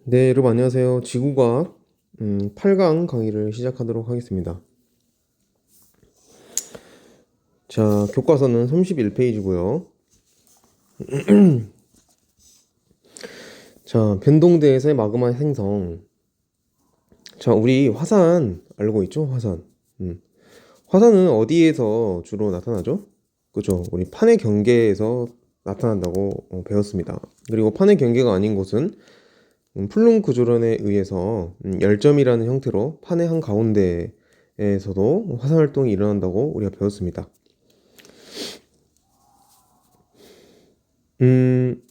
네, 여러분 안녕하세요. 지구과학 8강 강의를 시작하도록 하겠습니다. 자, 교과서는 31페이지고요. 자, 변동대에서의 마그마 생성. 자, 우리 화산 알고 있죠? 화산. 화산은 어디에서 주로 나타나죠? 그죠? 우리 판의 경계에서 나타난다고 배웠습니다. 그리고 판의 경계가 아닌 곳은 플룸 구조론에 의해서 열점이라는 형태로 판의 한 가운데에서도 화산 활동이 일어난다고 우리가 배웠습니다. 음,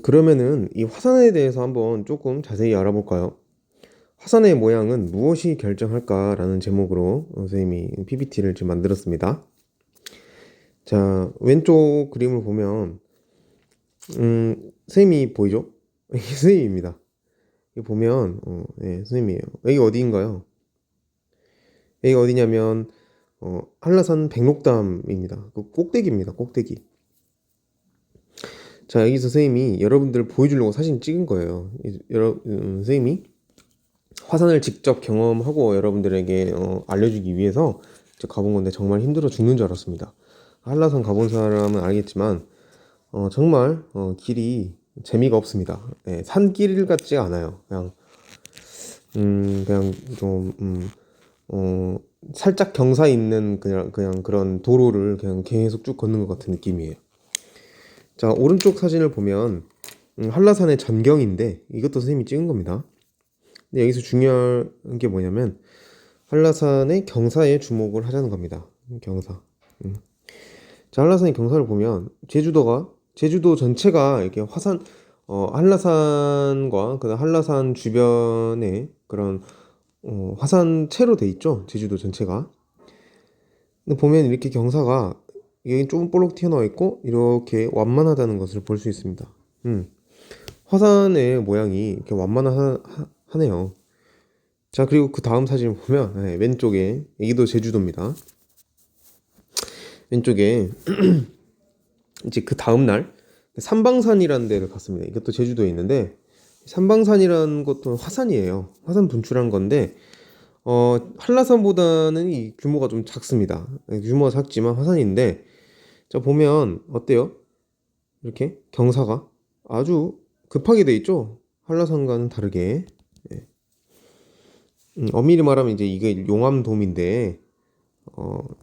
그러면은 이 화산에 대해서 한번 조금 자세히 알아볼까요? 화산의 모양은 무엇이 결정할까라는 제목으로 선생님이 PPT를 지금 만들었습니다. 자, 왼쪽 그림을 보면 선생님이 보이죠? 이게 선생님입니다. 이거 보면 네, 선생님이에요. 여기 어디인가요? 여기가 어디냐면 한라산 백록담입니다. 그 꼭대기입니다. 꼭대기. 자, 여기서 선생님이 여러분들 보여주려고 사진 찍은 거예요. 선생님이 화산을 직접 경험하고 여러분들에게 알려주기 위해서 직접 가본 건데 정말 힘들어 죽는 줄 알았습니다. 한라산 가본 사람은 알겠지만 정말 길이 재미가 없습니다. 네, 산길 같지가 않아요. 그냥 좀 살짝 경사 있는 그냥 그런 도로를 그냥 계속 쭉 걷는 것 같은 느낌이에요. 자, 오른쪽 사진을 보면 한라산의 전경인데 이것도 선생님이 찍은 겁니다. 근데 여기서 중요한 게 뭐냐면 한라산의 경사에 주목을 하자는 겁니다. 경사. 자, 한라산의 경사를 보면 제주도 전체가 이렇게 한라산과 그 한라산 주변에 그런 화산체로 돼 있죠. 제주도 전체가. 근데 보면 이렇게 경사가 여기 좀 볼록 튀어나와 있고 이렇게 완만하다는 것을 볼 수 있습니다. 화산의 모양이 이렇게 완만하네요. 자, 그리고 그 다음 사진을 보면 네, 왼쪽에 여기도 제주도입니다. 왼쪽에 이제 그 다음 날 삼방산이라는 데를 갔습니다. 이것도 제주도에 있는데 삼방산이라는 것도 화산이에요. 화산 분출한 건데 한라산보다는 이 규모가 좀 작습니다. 규모가 작지만 화산인데 자, 보면 어때요? 이렇게 경사가 아주 급하게 돼 있죠? 한라산과는 다르게. 예. 엄밀히 말하면 이제 이게 용암돔인데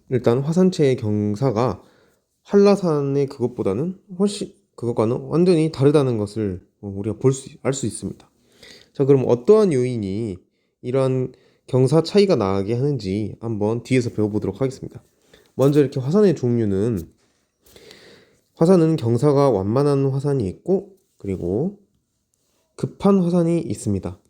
일단 화산체의 경사가 한라산의 그것보다는 훨씬 그것과는 완전히 다르다는 것을 우리가 알 수 있습니다. 자, 그럼 어떠한 요인이 이러한 경사 차이가 나게 하는지 한번 뒤에서 배워보도록 하겠습니다. 먼저 이렇게 화산은 경사가 완만한 화산이 있고 그리고 급한 화산이 있습니다.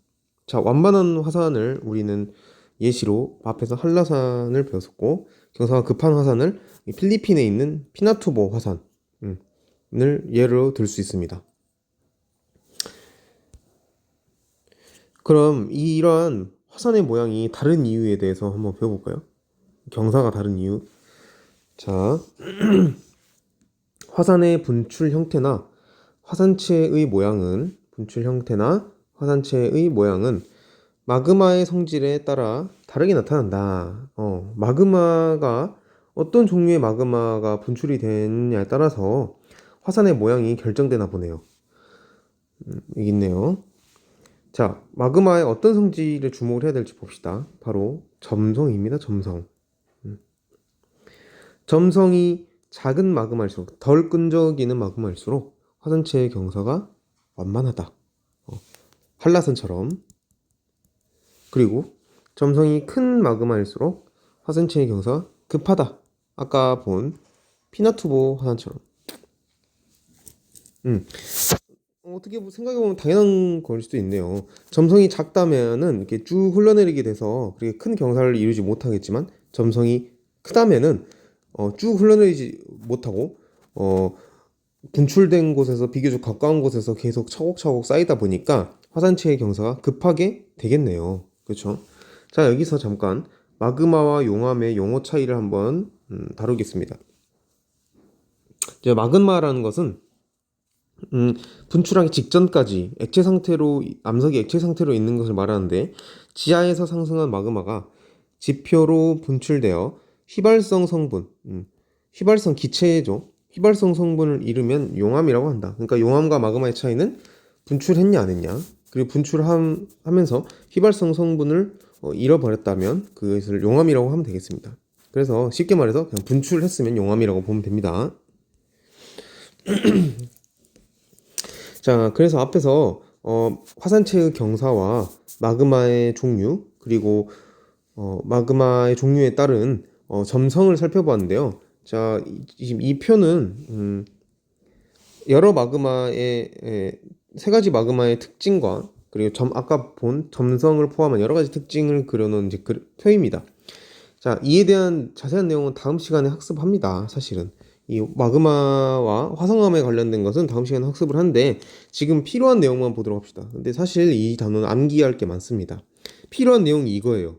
자, 완만한 화산을 우리는 예시로 앞에서 한라산을 배웠었고 경사가 급한 화산을 필리핀에 있는 피나투보 화산을 예로 들 수 있습니다. 그럼 이러한 화산의 모양이 다른 이유에 대해서 한번 배워볼까요? 경사가 다른 이유. 자, 화산의 분출 형태나 화산체의 모양은 마그마의 성질에 따라 다르게 나타난다. 마그마가 어떤 종류의 마그마가 분출이 되느냐에 따라서 화산의 모양이 결정되나 보네요. 여기 있네요. 자, 마그마의 어떤 성질에 주목을 해야 될지 봅시다. 바로 점성입니다. 점성이 작은 마그마일수록 덜 끈적이는 마그마일수록 화산체의 경사가 완만하다. 한라산처럼. 그리고 점성이 큰 마그마일수록 화산체의 경사가 급하다. 아까 본 피나투보 화산처럼. 어떻게 생각해보면 당연한 걸 수도 있네요. 점성이 작다면은 이렇게 쭉 흘러내리게 돼서 그렇게 큰 경사를 이루지 못하겠지만 점성이 크다면은 쭉 흘러내리지 못하고 분출된 곳에서 비교적 가까운 곳에서 계속 차곡차곡 쌓이다 보니까 화산체의 경사가 급하게 되겠네요. 그렇죠? 자, 여기서 잠깐 마그마와 용암의 용어 차이를 한번 다루겠습니다. 이제 마그마라는 것은 음, 분출하기 직전까지 액체 상태로 암석이 액체 상태로 있는 것을 말하는데 지하에서 상승한 마그마가 지표로 분출되어 휘발성 성분, 휘발성 기체죠. 휘발성 성분을 잃으면 용암이라고 한다. 그러니까 용암과 마그마의 차이는 분출했냐 안 했냐. 그리고 분출하면서 휘발성 성분을 잃어버렸다면 그것을 용암이라고 하면 되겠습니다. 그래서 쉽게 말해서 그냥 분출했으면 용암이라고 보면 됩니다. 자, 그래서 앞에서 화산체의 경사와 마그마의 종류, 그리고 마그마의 종류에 따른 점성을 살펴보았는데요. 자, 지금 이 표는 여러 마그마의 세 가지 마그마의 특징과 그리고 아까 본 점성을 포함한 여러 가지 특징을 그려놓은 이제 표입니다. 자, 이에 대한 자세한 내용은 다음 시간에 학습합니다. 사실은 이 마그마와 화성암에 관련된 것은 다음 시간에 학습을 하는데 지금 필요한 내용만 보도록 합시다. 근데 사실 이 단어는 암기할 게 많습니다. 필요한 내용이 이거예요.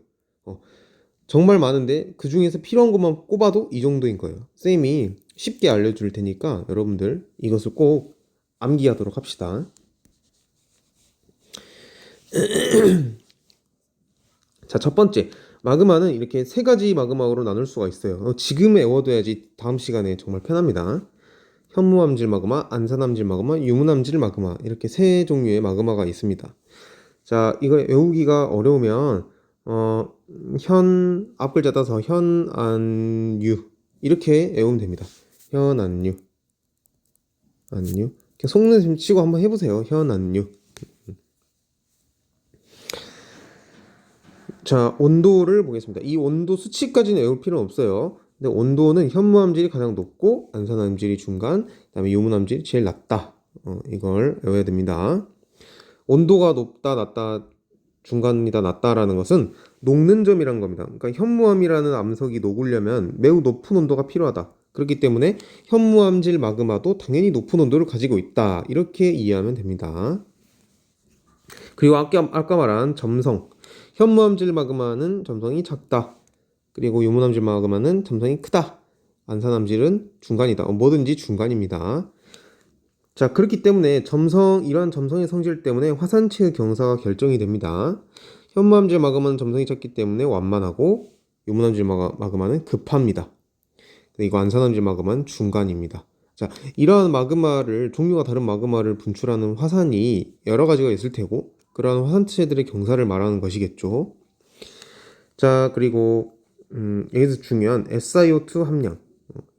정말 많은데 그 중에서 필요한 것만 꼽아도 이 정도인 거예요. 쌤이 쉽게 알려줄 테니까 여러분들 이것을 꼭 암기하도록 합시다. 자, 첫 번째. 마그마는 이렇게 세 가지 마그마로 나눌 수가 있어요. 지금 외워둬야지 다음 시간에 정말 편합니다. 현무암질 마그마, 안산암질 마그마, 유문암질 마그마 이렇게 세 종류의 마그마가 있습니다. 자, 이거 외우기가 어려우면 앞 글자 따서 현안유 이렇게 외우면 됩니다. 현안유, 안유. 이렇게 속는 치고 한번 해보세요. 현안유. 자, 온도를 보겠습니다. 이 온도 수치까지는 외울 필요는 없어요. 근데 온도는 현무암질이 가장 높고 안산암질이 중간, 그다음에 유문암질이 제일 낮다. 이걸 외워야 됩니다. 온도가 높다, 낮다, 중간이다, 낮다라는 것은 녹는 점이란 겁니다. 그러니까 현무암이라는 암석이 녹으려면 매우 높은 온도가 필요하다. 그렇기 때문에 현무암질 마그마도 당연히 높은 온도를 가지고 있다. 이렇게 이해하면 됩니다. 그리고 아까 말한 점성. 현무암질 마그마는 점성이 작다. 그리고 유문암질 마그마는 점성이 크다. 안산암질은 중간이다. 뭐든지 중간입니다. 자, 그렇기 때문에 이러한 점성의 성질 때문에 화산체의 경사가 결정이 됩니다. 현무암질 마그마는 점성이 작기 때문에 완만하고 유문암질 마그마는 급합니다. 그리고 안산암질 마그마는 중간입니다. 자, 이러한 종류가 다른 마그마를 분출하는 화산이 여러 가지가 있을 테고 그러한 화산체들의 경사를 말하는 것이겠죠. 자, 그리고 여기서 중요한 SiO2 함량.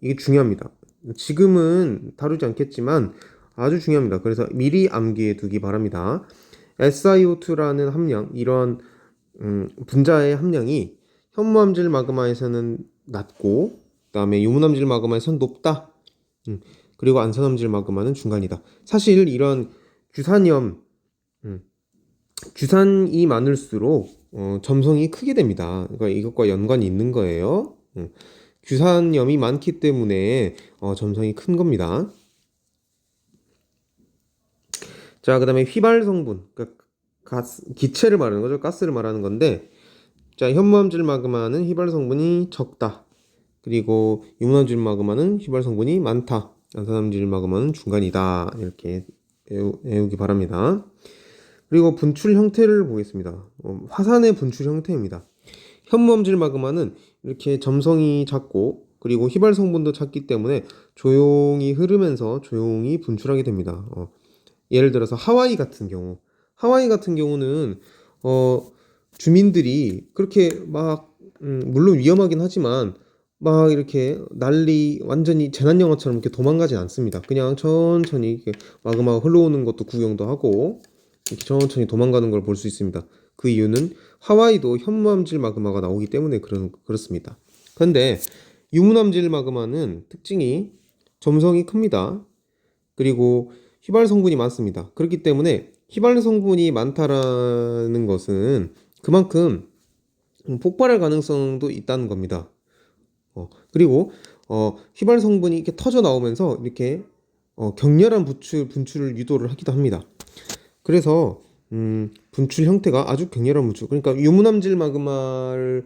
이게 중요합니다. 지금은 다루지 않겠지만 아주 중요합니다. 그래서 미리 암기해 두기 바랍니다. SiO2라는 함량, 이런 분자의 함량이 현무암질 마그마에서는 낮고 그다음에 유문암질 마그마에서는 높다. 그리고 안산암질 마그마는 중간이다. 사실 이런 규산이 많을수록 점성이 크게 됩니다. 그러니까 이것과 연관이 있는 거예요. 규산염이 많기 때문에 점성이 큰 겁니다. 자, 그 다음에 휘발 성분, 그러니까 기체를 말하는 거죠. 가스를 말하는 건데, 자, 현무암질 마그마는 휘발 성분이 적다. 그리고 유문암질 마그마는 휘발 성분이 많다. 안산암질 마그마는 중간이다. 이렇게 외우기 바랍니다. 그리고 분출 형태를 보겠습니다. 화산의 분출 형태입니다. 현무암질 마그마는 이렇게 점성이 작고 그리고 휘발 성분도 작기 때문에 조용히 흐르면서 조용히 분출하게 됩니다. 예를 들어서 하와이 같은 경우는 주민들이 그렇게 막 물론 위험하긴 하지만 막 이렇게 완전히 재난 영화처럼 이렇게 도망가진 않습니다. 그냥 천천히 이렇게 마그마가 흘러오는 것도 구경도 하고 이렇게 천천히 도망가는 걸 볼 수 있습니다. 그 이유는 하와이도 현무암질 마그마가 나오기 때문에 그렇습니다. 그런데 유문암질 마그마는 특징이 점성이 큽니다. 그리고 휘발 성분이 많습니다. 그렇기 때문에 휘발 성분이 많다라는 것은 그만큼 폭발할 가능성도 있다는 겁니다. 그리고 휘발 성분이 이렇게 터져 나오면서 이렇게 격렬한 분출을 유도를 하기도 합니다. 그래서 분출 형태가 아주 격렬한 분출. 그러니까 유문암질 마그마를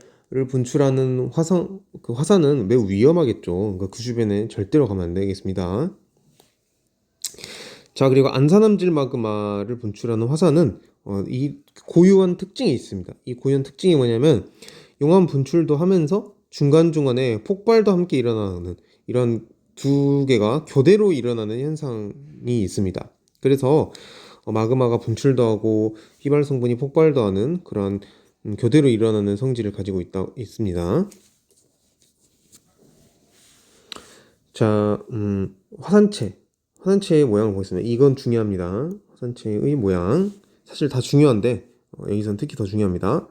분출하는 화산은 매우 위험하겠죠. 그러니까 그 주변에 절대로 가면 안 되겠습니다. 자, 그리고 안산암질 마그마를 분출하는 화산은 이 고유한 특징이 있습니다. 이 고유한 특징이 뭐냐면 용암 분출도 하면서 중간중간에 폭발도 함께 일어나는 이런 두 개가 교대로 일어나는 현상이 있습니다. 그래서 마그마가 분출도 하고 휘발 성분이 폭발도 하는 그런 교대로 일어나는 성질을 가지고 있습니다. 자, 화산체의 모양을 보겠습니다. 이건 중요합니다. 화산체의 모양. 사실 다 중요한데, 여기선 특히 더 중요합니다.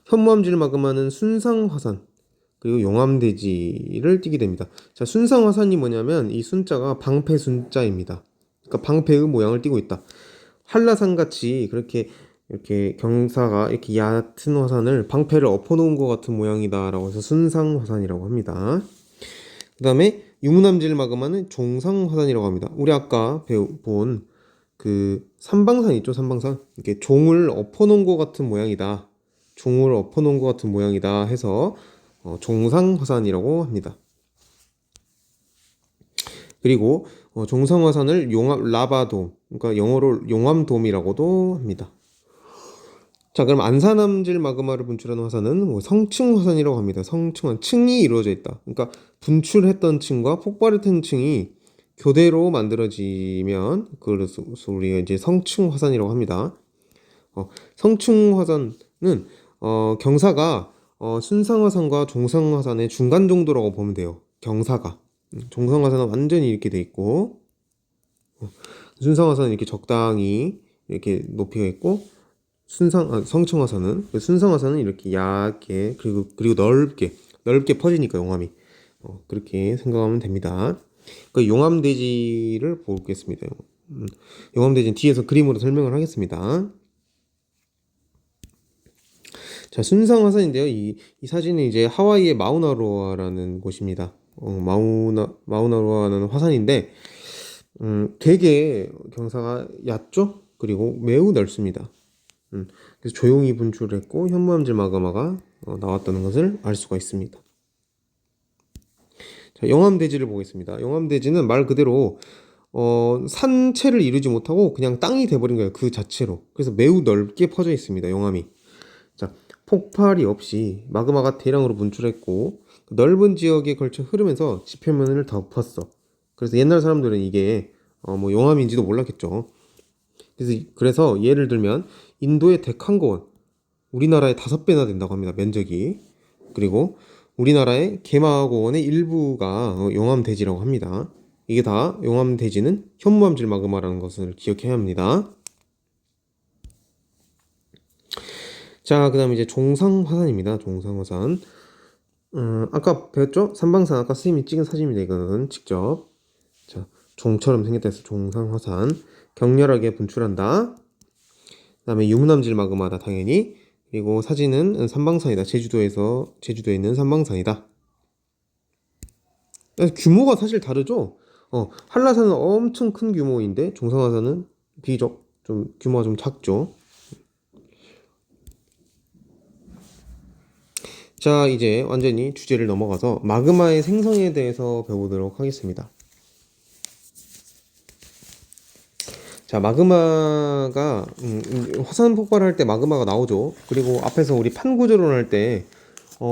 현무암질 마그마는 순상화산, 그리고 용암대지를 띠게 됩니다. 자, 순상화산이 뭐냐면, 이 순자가 방패 순자입니다. 그러니까 방패의 모양을 띠고 있다. 한라산 같이 그렇게 이렇게 경사가 이렇게 얕은 화산을 방패를 엎어놓은 것 같은 모양이다라고 해서 순상화산이라고 합니다. 그 다음에 유문암질 마그마는 종상화산이라고 합니다. 우리 아까 본 그 삼방산 있죠? 삼방산. 이렇게 종을 엎어놓은 것 같은 모양이다. 종을 엎어놓은 것 같은 모양이다 해서 종상화산이라고 합니다. 그리고 종상화산을 라바돔, 그러니까 영어로 용암돔이라고도 합니다. 자, 그럼 안산암질 마그마를 분출하는 화산은 성층화산이라고 합니다. 성층은 층이 이루어져 있다. 그러니까 분출했던 층과 폭발했던 층이 교대로 만들어지면 그래서 우리가 이제 성층화산이라고 합니다. 성층화산은 경사가 순상화산과 종상화산의 중간 정도라고 보면 돼요. 경사가 종상화산은 완전히 이렇게 돼 있고 순상화산은 이렇게 적당히 이렇게 높이가 있고 성층화산은 이렇게 얇게 그리고 넓게 퍼지니까 용암이 그렇게 생각하면 됩니다. 그 용암대지를 보겠습니다. 용암대지는 뒤에서 그림으로 설명을 하겠습니다. 자, 순상화산인데요. 이 사진은 이제 하와이의 마우나로아라는 곳입니다. 마우나로아는 화산인데 되게 경사가 얕죠? 그리고 매우 넓습니다. 그래서 조용히 분출했고 현무암질 마그마가 나왔다는 것을 알 수가 있습니다. 자, 영암대지를 보겠습니다. 영암대지는 말 그대로 산체를 이루지 못하고 그냥 땅이 돼버린 거예요. 그 자체로. 그래서 매우 넓게 퍼져 있습니다. 용암이. 자, 폭발이 없이 마그마가 대량으로 분출했고 그 넓은 지역에 걸쳐 흐르면서 지표면을 덮었어. 그래서 옛날 사람들은 이게 뭐 용암인지도 몰랐겠죠. 그래서 예를 들면 인도의 데칸고원, 우리나라의 5배나 된다고 합니다. 면적이. 그리고 우리나라의 개마고원의 일부가 용암대지라고 합니다. 이게 다 용암대지는 현무암질 마그마라는 것을 기억해야 합니다. 자, 그 다음에 이제 종상화산입니다. 종상화산. 아까 배웠죠? 삼방산 아까 선생님이 찍은 사진입니다. 이거는 직접. 자, 종처럼 생겼다 해서 종상화산. 격렬하게 분출한다. 그 다음에 유문암질 마그마다 당연히. 그리고 사진은 삼방산이다. 제주도에 있는 삼방산이다. 규모가 사실 다르죠? 한라산은 엄청 큰 규모인데 종상화산은 비교적 좀 규모가 좀 작죠. 자, 이제 완전히 주제를 넘어가서 마그마의 생성에 대해서 배워보도록 하겠습니다. 자, 마그마가 화산 폭발할 때 마그마가 나오죠. 그리고 앞에서 우리 판구조론 할 때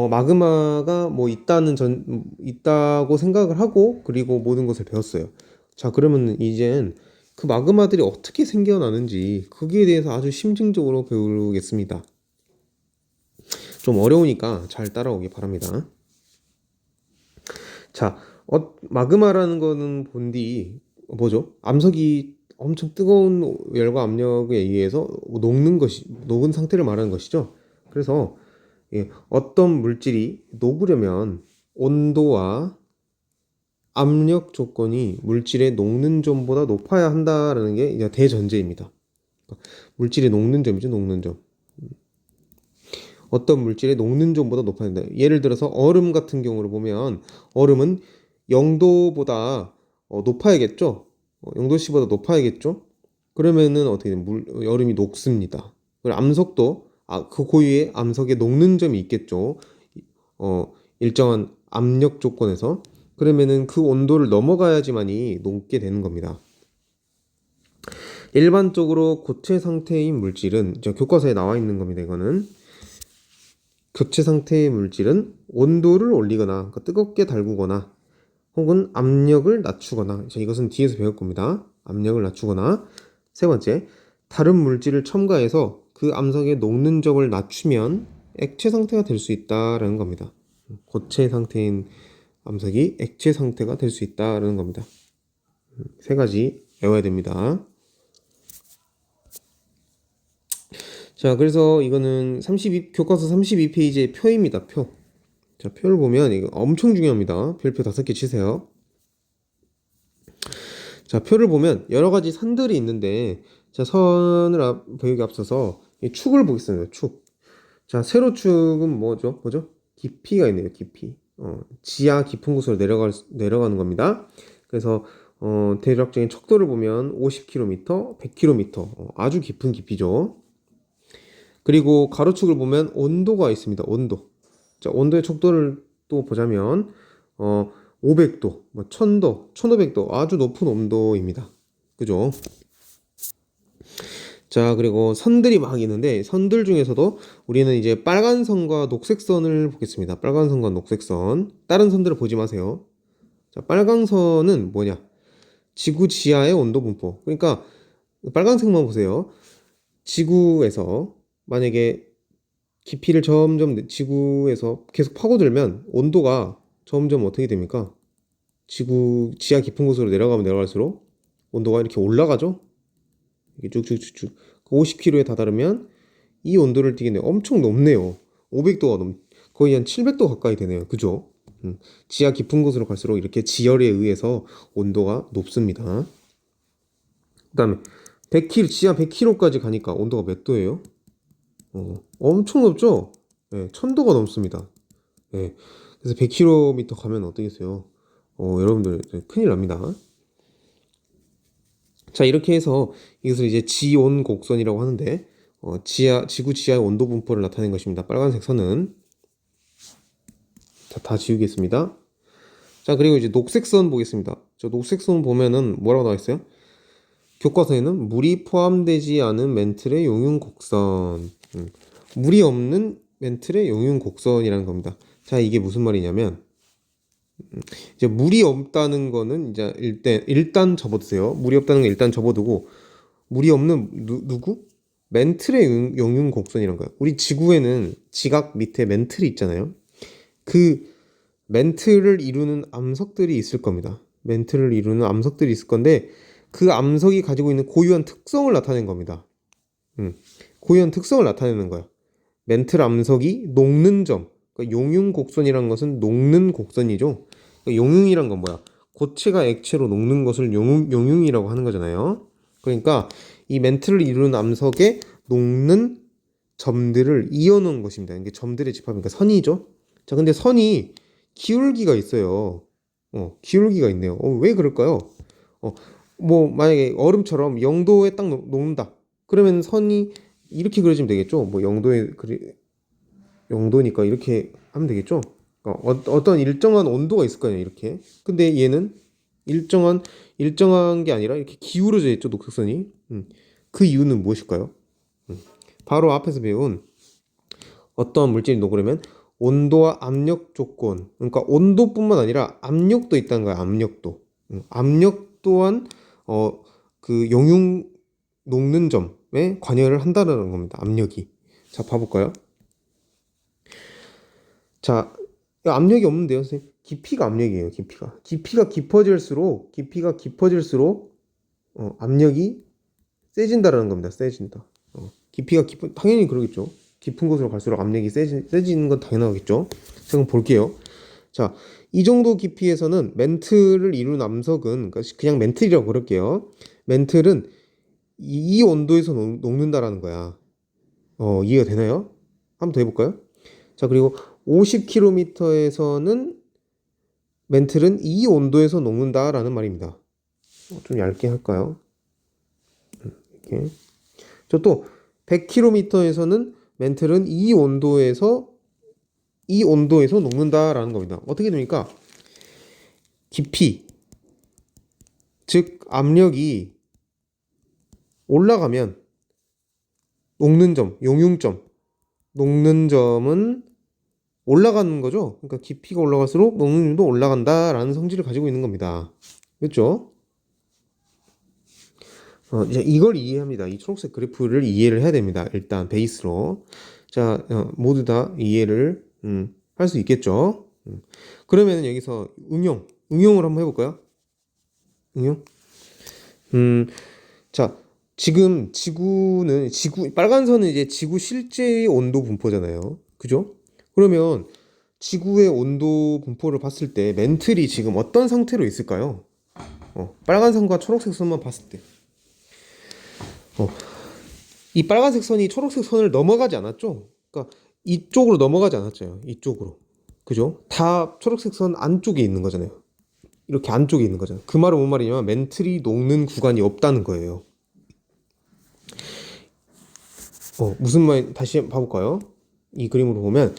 마그마가 뭐 있다고 생각을 하고 그리고 모든 것을 배웠어요. 자, 그러면 이젠 그 마그마들이 어떻게 생겨나는지 거기에 대해서 아주 심층적으로 배우겠습니다. 좀 어려우니까 잘 따라오기 바랍니다. 자, 마그마라는 거는 본디 뭐죠? 암석이 엄청 뜨거운 열과 압력에 의해서 녹은 상태를 말하는 것이죠. 그래서 어떤 물질이 녹으려면 온도와 압력 조건이 물질의 녹는 점보다 높아야 한다라는 게 이제 대전제입니다. 물질의 녹는 점이죠, 녹는 점. 어떤 물질의 녹는 점보다 높아야 된다. 예를 들어서 얼음 같은 경우를 보면 얼음은 0도보다 높아야겠죠. 0도씨보다 높아야겠죠. 그러면은 어떻게 되면 얼음이 녹습니다. 그리고 암석도 그 고유의 암석에 녹는 점이 있겠죠. 일정한 압력 조건에서 그러면은 그 온도를 넘어가야지만이 녹게 되는 겁니다. 일반적으로 고체 상태인 물질은 저 교과서에 나와 있는 겁니다. 이거는 교체 상태의 물질은 온도를 올리거나 그러니까 뜨겁게 달구거나 혹은 압력을 낮추거나 이것은 뒤에서 배울 겁니다. 압력을 낮추거나 세 번째 다른 물질을 첨가해서 그 암석의 녹는 점을 낮추면 액체 상태가 될 수 있다라는 겁니다. 고체 상태인 암석이 액체 상태가 될 수 있다라는 겁니다. 세 가지 외워야 됩니다. 자, 그래서 이거는 교과서 32페이지의 표입니다. 표. 자, 표를 보면 이거 엄청 중요합니다. 별표 5개 치세요. 자, 표를 보면 여러 가지 선들이 있는데, 자, 선을 보기 앞서서 이 축을 보겠습니다. 축. 자, 세로축은 뭐죠? 깊이가 있네요. 깊이. 지하 깊은 곳으로 내려가는 겁니다. 그래서 대략적인 척도를 보면 50km, 100km, 아주 깊은 깊이죠. 그리고 가로축을 보면 온도가 있습니다. 온도. 자, 온도의 척도를 또 보자면 500도, 1000도, 1500도 아주 높은 온도입니다. 그죠? 자, 그리고 선들이 막 있는데 선들 중에서도 우리는 이제 빨간 선과 녹색 선을 보겠습니다. 빨간 선과 녹색 선. 다른 선들을 보지 마세요. 자, 빨간 선은 뭐냐? 지구 지하의 온도 분포. 그러니까 빨간색만 보세요. 지구에서 만약에 깊이를 점점 지구에서 계속 파고들면 온도가 점점 어떻게 됩니까? 지구 지하 깊은 곳으로 내려가면 내려갈수록 온도가 이렇게 올라가죠? 이게 쭉쭉쭉쭉 50km에 다다르면 이 온도를 띠겠네요. 엄청 높네요. 500도가 거의 한 700도 가까이 되네요. 그죠? 지하 깊은 곳으로 갈수록 이렇게 지열에 의해서 온도가 높습니다. 그 다음에 100km, 지하 100km까지 가니까 온도가 몇 도예요? 엄청 높죠? 네, 1000도가 넘습니다. 네, 그래서 100km 가면 어떠겠어요? 여러분들 큰일 납니다. 자, 이렇게 해서 이것을 이제 지온 곡선이라고 하는데 지구 지하의 온도 분포를 나타낸 것입니다. 빨간색 선은 자, 다 지우겠습니다. 자, 그리고 이제 녹색 선 보겠습니다. 저 녹색 선 보면은 뭐라고 나와 있어요? 교과서에는 물이 포함되지 않은 멘틀의 용융 곡선. 물이 없는 멘틀의 용융 곡선이라는 겁니다. 자, 이게 무슨 말이냐면 이제 물이 없다는 거는 이제 일단 접어두세요. 물이 없다는 거 일단 접어두고 물이 없는 누구? 멘틀의 용융 곡선이란 거예요. 우리 지구에는 지각 밑에 멘틀이 있잖아요. 그 멘틀을 이루는 암석들이 있을 겁니다. 멘틀을 이루는 암석들이 있을 건데 그 암석이 가지고 있는 고유한 특성을 나타낸 겁니다. 고유한 특성을 나타내는 거야. 멘틀 암석이 녹는 점. 그러니까 용융 곡선이란 것은 녹는 곡선이죠. 그러니까 용융이란 건 뭐야? 고체가 액체로 녹는 것을 용융이라고 하는 거잖아요. 그러니까 이 멘틀을 이루는 암석에 녹는 점들을 이어놓은 것입니다. 이게 점들의 집합이니까 선이죠. 자, 근데 선이 기울기가 있어요. 기울기가 있네요. 왜 그럴까요? 뭐 만약에 얼음처럼 0도에 딱 녹는다. 그러면 선이 이렇게 그려지면 되겠죠. 뭐 0도니까 이렇게 하면 되겠죠. 어떤 일정한 온도가 있을 거 아니에요. 이렇게. 근데 얘는 일정한 게 아니라 이렇게 기울어져 있죠. 녹색선이. 그 이유는 무엇일까요? 바로 앞에서 배운 어떤 물질이 녹으려면 온도와 압력 조건, 그러니까 온도뿐만 아니라 압력도 있다는 거야. 압력도. 압력 또한 그 용융 녹는 점에 관여를 한다는 겁니다. 압력이. 자, 봐볼까요? 자, 압력이 없는데요, 선생님. 깊이가 압력이에요. 깊이가 깊어질수록 압력이 세진다라는 겁니다. 세진다. 깊이가 당연히 그러겠죠. 깊은 곳으로 갈수록 압력이 세지는 건 당연하겠죠. 자, 그럼 볼게요. 자, 이 정도 깊이에서는 멘틀을 이룬 암석은 그냥 멘틀이라고 그럴게요. 멘틀은 이 온도에서 녹는다라는 거야. 이해가 되나요? 한번 더 해볼까요? 자, 그리고 50km에서는 멘틀은 이 온도에서 녹는다라는 말입니다. 좀 얇게 할까요? 이렇게. 저 또 100km에서는 멘틀은 이 온도에서 녹는다라는 겁니다. 어떻게 됩니까? 깊이, 즉 압력이 올라가면 녹는 점, 용융점. 녹는 점은 올라가는 거죠. 그러니까 깊이가 올라갈수록 녹는 점도 올라간다라는 성질을 가지고 있는 겁니다. 그렇죠? 이제 이걸 이해합니다. 이 초록색 그래프를 이해를 해야 됩니다. 일단 베이스로. 자, 모두 다 이해를 할 수 있겠죠? 그러면 여기서 응용을 한번 해볼까요? 응용? 자, 지금 빨간 선은 이제 지구 실제의 온도 분포잖아요. 그죠? 그러면 지구의 온도 분포를 봤을 때 멘틀이 지금 어떤 상태로 있을까요? 빨간 선과 초록색 선만 봤을 때. 이 빨간색 선이 초록색 선을 넘어가지 않았죠? 그러니까 이쪽으로 넘어가지 않았죠. 이쪽으로. 그죠? 다 초록색 선 안쪽에 있는 거잖아요. 이렇게 안쪽에 있는 거잖아요. 그 말은 뭔 말이냐면 멘틀이 녹는 구간이 없다는 거예요. 무슨 말 다시 봐볼까요? 이 그림으로 보면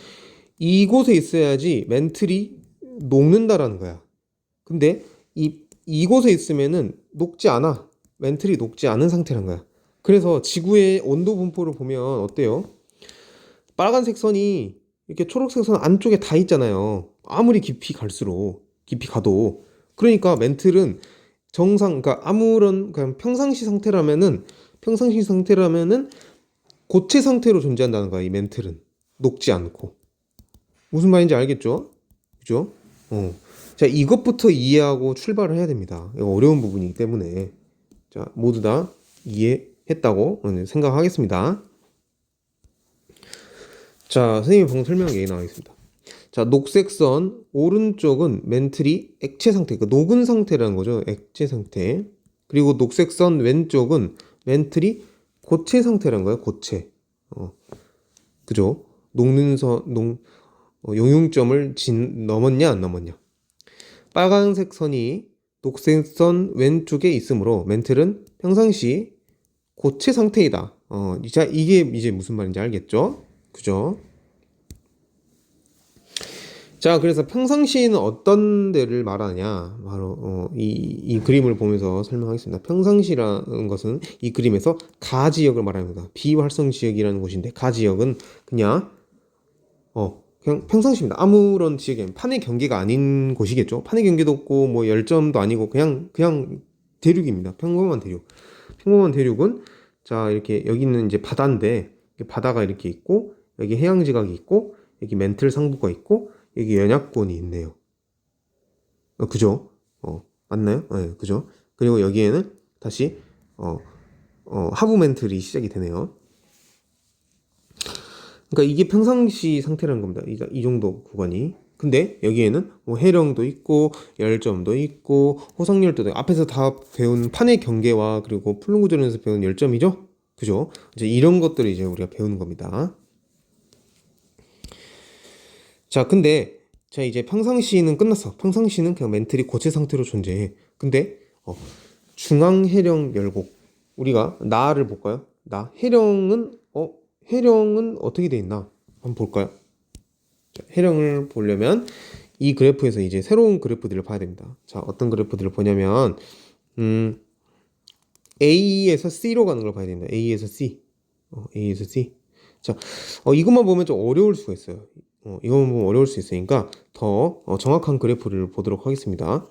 이곳에 있어야지 멘틀이 녹는다라는 거야. 근데 이곳에 있으면은 녹지 않아. 멘틀이 녹지 않은 상태란 거야. 그래서 지구의 온도 분포를 보면 어때요? 빨간색 선이 이렇게 초록색 선 안쪽에 다 있잖아요. 아무리 깊이 가도. 그러니까 멘틀은 그러니까 아무런 그냥 평상시 상태라면은 고체 상태로 존재한다는 거야. 이 멘틀은 녹지 않고. 무슨 말인지 알겠죠? 그죠? 자, 이것부터 이해하고 출발을 해야 됩니다. 이거 어려운 부분이기 때문에. 자, 모두 다 이해했다고 생각하겠습니다. 자, 선생님이 방금 설명한 게 나와있습니다. 자, 녹색 선 오른쪽은 멘틀이 액체 상태, 그 녹은 상태라는 거죠. 액체 상태. 그리고 녹색 선 왼쪽은 멘틀이 고체 상태라는 거예요. 고체. 그죠? 용융점을 넘었냐 안 넘었냐. 빨간색 선이 녹색 선 왼쪽에 있으므로 멘틀은 평상시 고체 상태이다. 자, 이게 이제 무슨 말인지 알겠죠? 그죠? 자, 그래서 평상시에는 어떤 데를 말하냐? 바로 이 그림을 보면서 설명하겠습니다. 평상시라는 것은 이 그림에서 가지역을 말합니다. 비활성 지역이라는 곳인데 가지역은 그냥 평상시입니다. 아무런 지역에 판의 경계가 아닌 곳이겠죠. 판의 경계도 없고 뭐 열점도 아니고 그냥 대륙입니다. 평범한 대륙. 평범한 대륙은 자, 이렇게 여기는 이제 바다인데 바다가 이렇게 있고 여기 해양 지각이 있고 여기 멘틀 상부가 있고 여기 연약권이 있네요. 그죠? 맞나요? 네, 그죠? 그리고 여기에는 다시 하부 멘틀이 시작이 되네요. 그러니까 이게 평상시 상태라는 겁니다. 이 정도 구간이. 근데 여기에는 뭐 해령도 있고 열점도 있고 호성열도도 있고 앞에서 다 배운 판의 경계와 그리고 플룸구조론에서 배운 열점이죠. 그죠? 이제 이런 것들을 이제 우리가 배우는 겁니다. 자, 근데 자, 이제 평상시는 끝났어. 평상시는 그냥 멘틀이 고체 상태로 존재해. 근데 중앙 해령 열곡 우리가 나를 볼까요? 해령은 어떻게 돼 있나? 한번 볼까요? 자, 해령을 보려면 이 그래프에서 이제 새로운 그래프들을 봐야 됩니다. 자, 어떤 그래프들을 보냐면 A에서 C로 가는 걸 봐야 됩니다. A에서 C. A에서 C. 자, 이것만 보면 좀 어려울 수가 있어요. 이것만 보면 어려울 수 있으니까 더 정확한 그래프를 보도록 하겠습니다.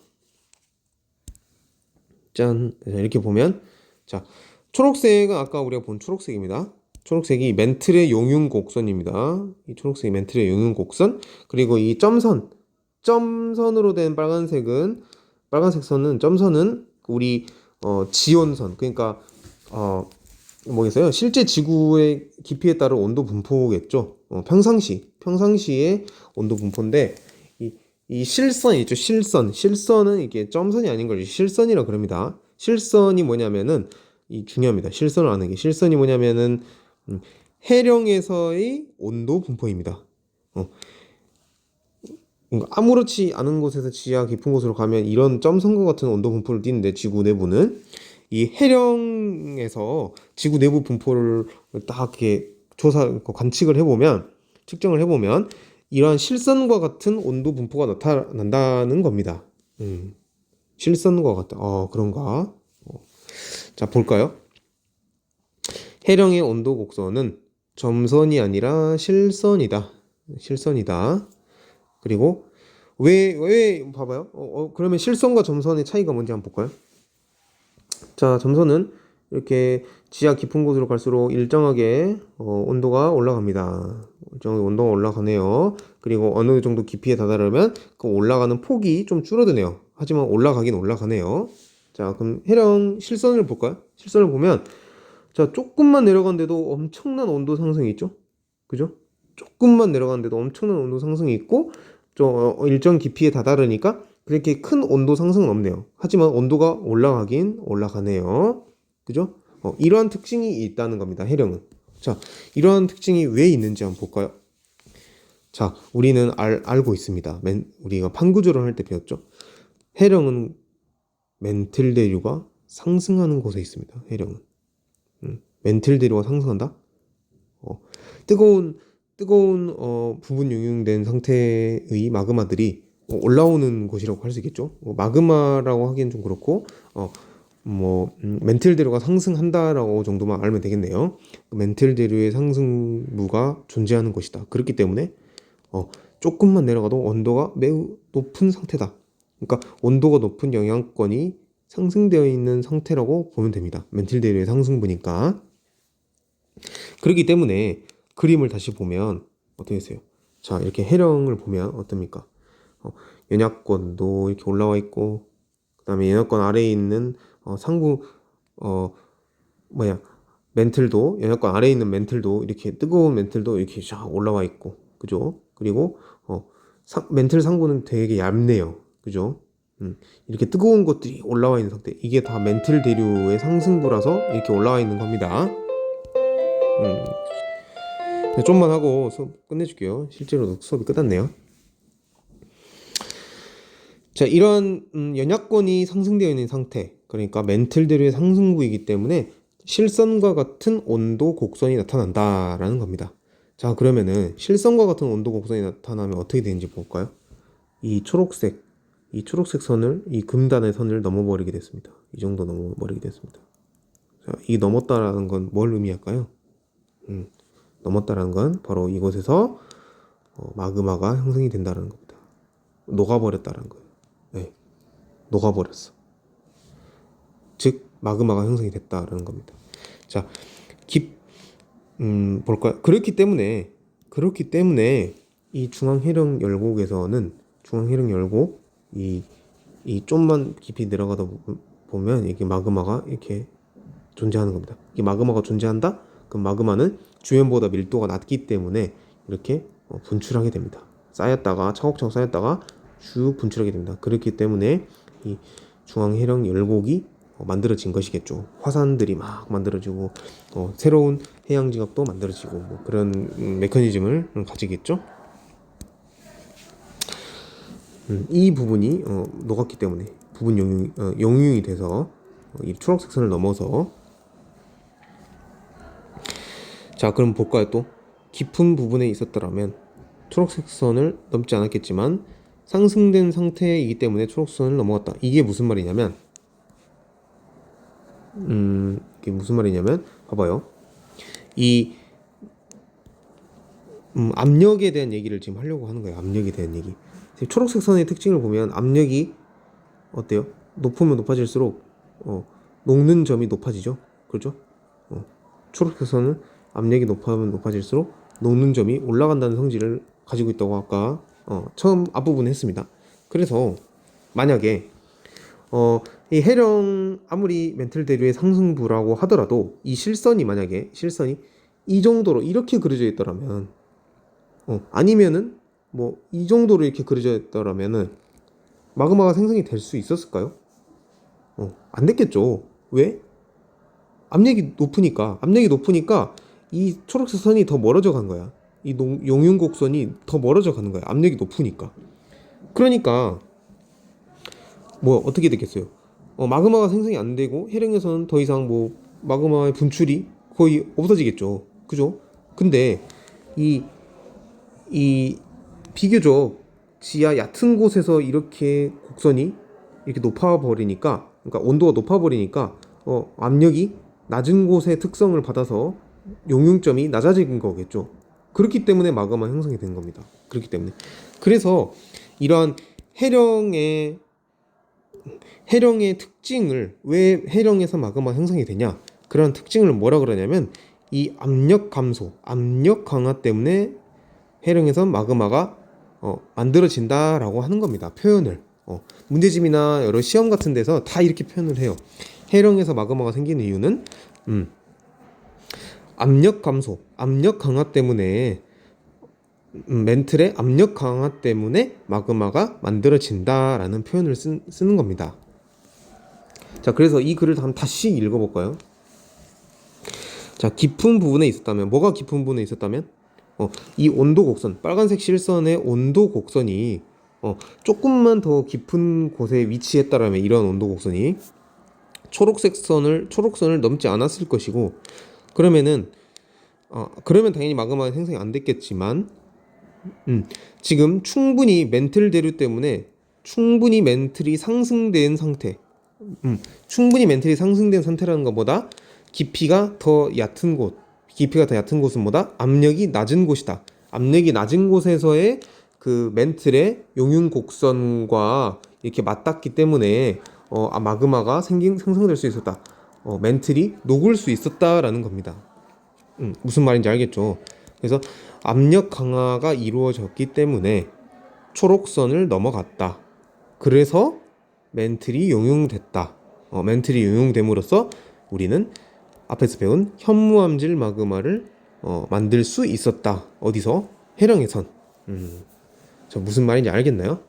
짠. 이렇게 보면 자, 초록색은 아까 우리가 본 초록색입니다. 초록색이 멘틀의 용융 곡선입니다. 이 초록색이 멘틀의 용융 곡선. 그리고 이 점선으로 된 빨간색 선은 점선은 우리 지온선. 그러니까 뭐겠어요? 실제 지구의 깊이에 따른 온도 분포겠죠. 평상시의 온도 분포인데 이 실선이 있죠. 실선은 이게 점선이 아닌 걸 실선이라고 그럽니다. 실선이 뭐냐면은 이 중요합니다. 실선을 아는 게 실선이 뭐냐면은 해령에서의 온도 분포입니다. 아무렇지 않은 곳에서 지하 깊은 곳으로 가면 이런 점선과 같은 온도 분포를 띠는데 지구 내부는 이 해령에서 지구 내부 분포를 딱 이렇게 관측을 해보면 측정을 해보면 이러한 실선과 같은 온도 분포가 나타난다는 겁니다. 실선과 같다. 그런가? 자, 볼까요? 해령의 온도 곡선은 점선이 아니라 실선이다. 실선이다. 그리고 왜 봐봐요. 그러면 실선과 점선의 차이가 뭔지 한번 볼까요? 자, 점선은 이렇게 지하 깊은 곳으로 갈수록 일정하게 온도가 올라갑니다. 일정하게 온도가 올라가네요. 그리고 어느 정도 깊이에 다다르면 그 올라가는 폭이 좀 줄어드네요. 하지만 올라가긴 올라가네요. 자, 그럼 해령 실선을 볼까요? 실선을 보면 자, 조금만 내려간데도 엄청난 온도 상승이 있죠? 그죠? 조금만 내려가는데도 엄청난 온도 상승이 있고 일정 깊이에 다다르니까 그렇게 큰 온도 상승은 없네요. 하지만 온도가 올라가긴 올라가네요. 그죠? 이러한 특징이 있다는 겁니다. 해령은. 자, 이러한 특징이 왜 있는지 한번 볼까요? 자, 우리는 알고 있습니다. 우리가 판구조를 할 때 배웠죠? 해령은 멘틀 대류가 상승하는 곳에 있습니다. 해령은. 멘틀 대류가 상승한다? 뜨거운 부분 용융된 상태의 마그마들이 올라오는 곳이라고 할 수 있겠죠. 마그마라고 하기엔 좀 그렇고 멘틀 대류가 상승한다라고 정도만 알면 되겠네요. 멘틀 대류의 상승부가 존재하는 곳이다. 그렇기 때문에 조금만 내려가도 온도가 매우 높은 상태다. 그러니까 온도가 높은 영향권이 상승되어 있는 상태라고 보면 됩니다. 멘틀 대류의 상승부니까. 그렇기 때문에 그림을 다시 보면 어떻게 됐어요? 자, 이렇게 해령을 보면 어떻습니까? 연약권도 이렇게 올라와 있고, 그 다음에 연약권 아래에 있는 상부 멘틀도, 연약권 아래에 있는 멘틀도 이렇게 뜨거운 멘틀도 이렇게 쫙 올라와 있고, 그죠? 그리고 멘틀 상부는 되게 얇네요. 그죠? 이렇게 뜨거운 것들이 올라와 있는 상태. 이게 다 멘틀 대류의 상승부라서 이렇게 올라와 있는 겁니다. 좀만 하고 수업 끝내줄게요. 실제로 수업이 끝났네요. 자, 이런 연약권이 상승되어 있는 상태, 그러니까 멘틀 대류의 상승부이기 때문에 실선과 같은 온도 곡선이 나타난다라는 겁니다. 자, 그러면은 실선과 같은 온도 곡선이 나타나면 어떻게 되는지 볼까요? 이 초록색 선을, 이 금단의 선을 넘어버리게 됐습니다. 이 정도 넘어버리게 됐습니다. 자, 이 넘었다라는 건 뭘 의미할까요? 넘었다라는 건 바로 이곳에서 마그마가 형성이 된다는 겁니다. 녹아버렸다는 거예요. 네, 녹아버렸어. 즉 마그마가 형성이 됐다라는 겁니다. 자, 볼까요? 그렇기 때문에 이 중앙해령 열곡에서는 이 좀만 깊이 내려가다 보면 이게 마그마가 이렇게 존재하는 겁니다. 이 마그마가 존재한다? 그럼 마그마는 주변보다 밀도가 낮기 때문에 이렇게 분출하게 됩니다. 차곡차곡 쌓였다가 쭉 분출하게 됩니다. 그렇기 때문에 이 중앙해령 열곡이 만들어진 것이겠죠. 화산들이 막 만들어지고 새로운 해양지각도 만들어지고 뭐 그런 메커니즘을 가지겠죠. 이 부분이 녹았기 때문에 부분 용융이 돼서 이 초록색 선을 넘어서, 자, 그럼 볼까요? 또 깊은 부분에 있었더라면 초록색 선을 넘지 않았겠지만 상승된 상태이기 때문에 초록색 선을 넘어갔다. 이게 무슨 말이냐면 봐봐요. 이 압력에 대한 얘기를 지금 하려고 하는 거예요. 압력에 대한 얘기. 초록색 선의 특징을 보면 압력이 어때요? 높으면 높아질수록 녹는 점이 높아지죠. 그렇죠? 초록색 선은 압력이 높으면 높아질수록 녹는 점이 올라간다는 성질을 가지고 있다고 아까 처음 앞부분에 했습니다. 그래서 만약에 이 해령 아무리 멘틀 대류의 상승부라고 하더라도 이 실선이 이 정도로 이렇게 그려져 있더라면 아니면은 뭐 이 정도로 이렇게 그려져 있더라면은 마그마가 생성이 될 수 있었을까요? 안 됐겠죠. 왜? 압력이 높으니까 이 초록색 선이 더 멀어져 간 거야. 이 용융곡선이 더 멀어져 가는 거야. 압력이 높으니까. 그러니까 뭐 어떻게 되겠어요? 마그마가 생성이 안 되고 해령에서는 더 이상 뭐 마그마의 분출이 거의 없어지겠죠. 그죠? 근데 이 비교적 지하 얕은 곳에서 이렇게 곡선이 이렇게 높아버리니까, 그러니까 온도가 높아버리니까 압력이 낮은 곳의 특성을 받아서 용융점이 낮아진 거겠죠. 그렇기 때문에 마그마 형성이 된 겁니다. 그렇기 때문에. 그래서 이러한 해령의 특징을, 왜 해령에서 마그마 형성이 되냐, 그런 특징을 뭐라 그러냐면 이 압력 감소, 압력 강화 때문에 해령에서 마그마가 만들어진다라고 하는 겁니다. 표현을. 문제집이나 여러 시험 같은 데서 다 이렇게 표현을 해요. 해령에서 마그마가 생기는 이유는 압력 감소, 압력 강화 때문에, 멘틀의 압력 강화 때문에 마그마가 만들어진다라는 표현을 쓰는 겁니다. 자, 그래서 이 글을 한번 다시 읽어볼까요? 자, 깊은 부분에 있었다면, 뭐가 깊은 부분에 있었다면? 이 온도 곡선, 빨간색 실선의 온도 곡선이 조금만 더 깊은 곳에 위치했다라면, 이런 온도 곡선이 초록선을 넘지 않았을 것이고, 그러면 당연히 마그마가 생성이 안 됐겠지만, 지금 충분히 멘틀 대류 때문에 충분히 멘틀이 상승된 상태, 충분히 멘틀이 상승된 상태라는 것보다 깊이가 더 얕은 곳은 뭐다? 압력이 낮은 곳이다. 압력이 낮은 곳에서의 그 멘틀의 용융 곡선과 이렇게 맞닿기 때문에 마그마가 생성될 수 있었다. 멘틀이 녹을 수 있었다라는 겁니다. 무슨 말인지 알겠죠? 그래서 압력 강화가 이루어졌기 때문에 초록선을 넘어갔다. 그래서 멘틀이 용융됐다. 멘틀이 용융됨으로써 우리는 앞에서 배운 현무암질 마그마를 만들 수 있었다. 어디서? 해령에선. 저 무슨 말인지 알겠나요?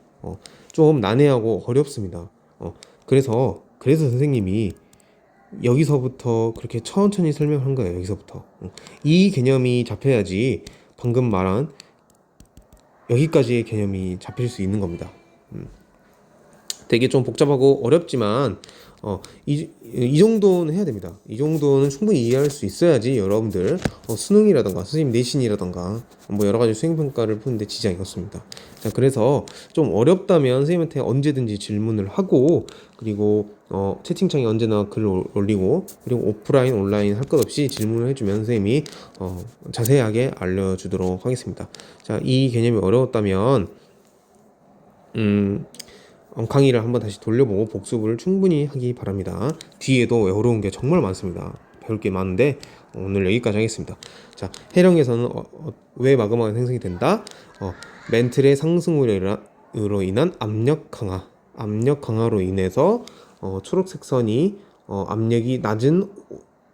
좀 난해하고 어렵습니다. 그래서 선생님이 여기서부터 그렇게 천천히 설명한 거예요. 여기서부터. 이 개념이 잡혀야지 방금 말한 여기까지의 개념이 잡힐 수 있는 겁니다. 되게 좀 복잡하고 어렵지만 이 정도는 해야 됩니다. 이 정도는 충분히 이해할 수 있어야지 여러분들 수능이라던가 선생님 내신이라던가 뭐 여러 가지 수행평가를 푸는데 지장이 없습니다. 자, 그래서 좀 어렵다면 선생님한테 언제든지 질문을 하고, 그리고 채팅창에 언제나 글 올리고, 그리고 오프라인 온라인 할 것 없이 질문을 해주면 선생님이 자세하게 알려주도록 하겠습니다. 자, 이 개념이 어려웠다면 강의를 한번 다시 돌려보고 복습을 충분히 하기 바랍니다. 뒤에도 어려운 게 정말 많습니다. 배울 게 많은데 오늘 여기까지 하겠습니다. 자, 해령에서는 왜 마그마가 생성이 된다? 멘틀의 상승으로 인한 압력 강화로 인해서 초록색 선이 압력이 낮은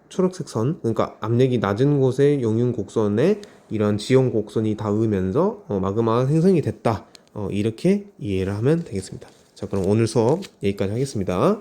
초록색 선, 그러니까 압력이 낮은 곳에 용융 곡선에 이런 지형 곡선이 닿으면서 마그마가 생성이 됐다. 이렇게 이해를 하면 되겠습니다. 자, 그럼 오늘 수업 여기까지 하겠습니다.